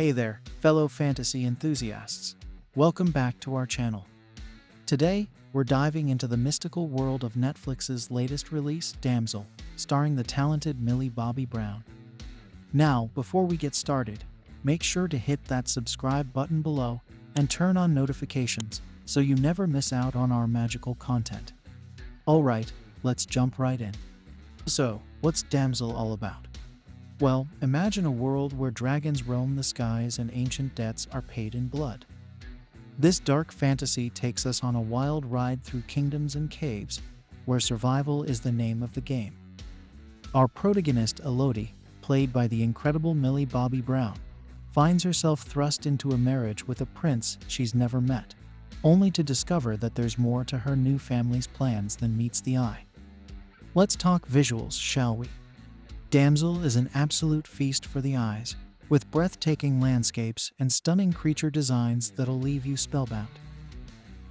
Hey there, fellow fantasy enthusiasts. Welcome back to our channel. Today, we're diving into the mystical world of Netflix's latest release, Damsel, starring the talented Millie Bobby Brown. Now, before we get started, make sure to hit that subscribe button below and turn on notifications so you never miss out on our magical content. Alright, let's jump right in. So, what's Damsel all about? Well, imagine a world where dragons roam the skies and ancient debts are paid in blood. This dark fantasy takes us on a wild ride through kingdoms and caves, where survival is the name of the game. Our protagonist, Elodie, played by the incredible Millie Bobby Brown, finds herself thrust into a marriage with a prince she's never met, only to discover that there's more to her new family's plans than meets the eye. Let's talk visuals, shall we? Damsel is an absolute feast for the eyes, with breathtaking landscapes and stunning creature designs that'll leave you spellbound.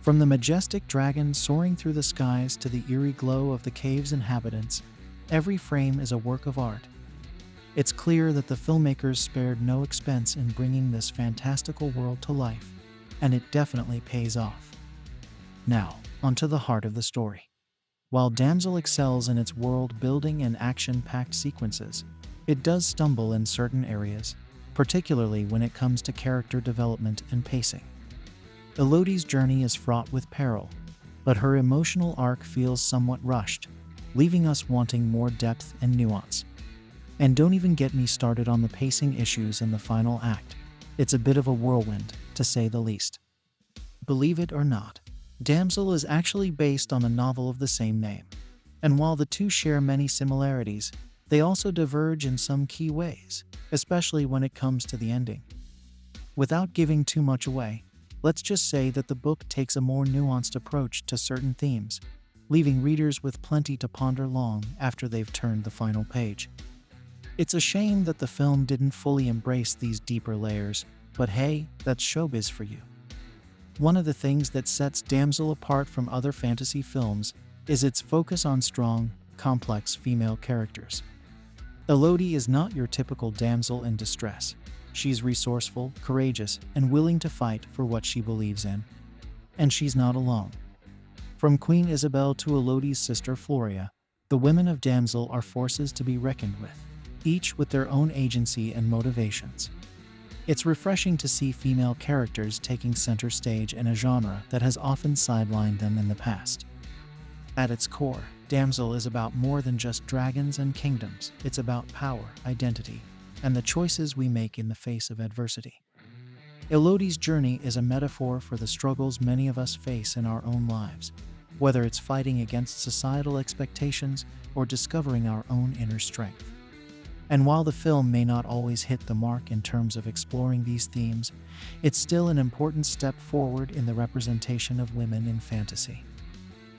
From the majestic dragon soaring through the skies to the eerie glow of the cave's inhabitants, every frame is a work of art. It's clear that the filmmakers spared no expense in bringing this fantastical world to life, and it definitely pays off. Now, onto the heart of the story. While Damsel excels in its world-building and action-packed sequences, it does stumble in certain areas, particularly when it comes to character development and pacing. Elodie's journey is fraught with peril, but her emotional arc feels somewhat rushed, leaving us wanting more depth and nuance. And don't even get me started on the pacing issues in the final act. It's a bit of a whirlwind, to say the least. Believe it or not, Damsel is actually based on a novel of the same name, and while the two share many similarities, they also diverge in some key ways, especially when it comes to the ending. Without giving too much away, let's just say that the book takes a more nuanced approach to certain themes, leaving readers with plenty to ponder long after they've turned the final page. It's a shame that the film didn't fully embrace these deeper layers, but hey, that's showbiz for you. One of the things that sets Damsel apart from other fantasy films is its focus on strong, complex female characters. Elodie is not your typical damsel in distress. She's resourceful, courageous, and willing to fight for what she believes in. And she's not alone. From Queen Isabel to Elodie's sister Floria, the women of Damsel are forces to be reckoned with, each with their own agency and motivations. It's refreshing to see female characters taking center stage in a genre that has often sidelined them in the past. At its core, Damsel is about more than just dragons and kingdoms. It's about power, identity, and the choices we make in the face of adversity. Elodie's journey is a metaphor for the struggles many of us face in our own lives, whether it's fighting against societal expectations or discovering our own inner strength. And while the film may not always hit the mark in terms of exploring these themes, it's still an important step forward in the representation of women in fantasy.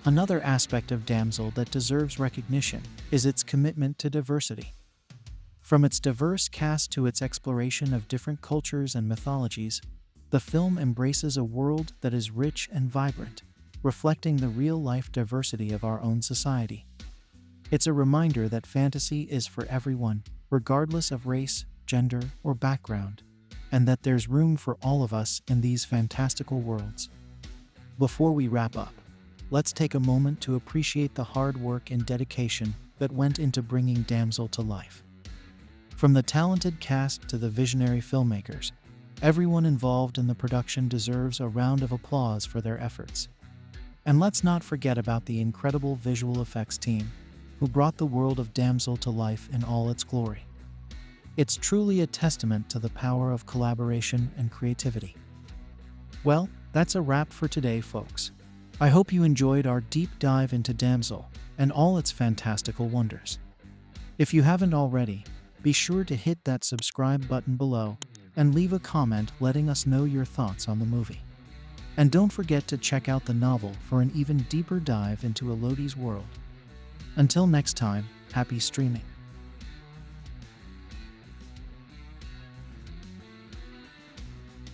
Another aspect of Damsel that deserves recognition is its commitment to diversity. From its diverse cast to its exploration of different cultures and mythologies, the film embraces a world that is rich and vibrant, reflecting the real-life diversity of our own society. It's a reminder that fantasy is for everyone, regardless of race, gender, or background, and that there's room for all of us in these fantastical worlds. Before we wrap up, let's take a moment to appreciate the hard work and dedication that went into bringing Damsel to life. From the talented cast to the visionary filmmakers, everyone involved in the production deserves a round of applause for their efforts. And let's not forget about the incredible visual effects team, who brought the world of Damsel to life in all its glory. It's truly a testament to the power of collaboration and creativity. Well, that's a wrap for today, folks. I hope you enjoyed our deep dive into Damsel and all its fantastical wonders. If you haven't already, be sure to hit that subscribe button below and leave a comment letting us know your thoughts on the movie. And don't forget to check out the novel for an even deeper dive into Elodie's world. Until next time, happy streaming.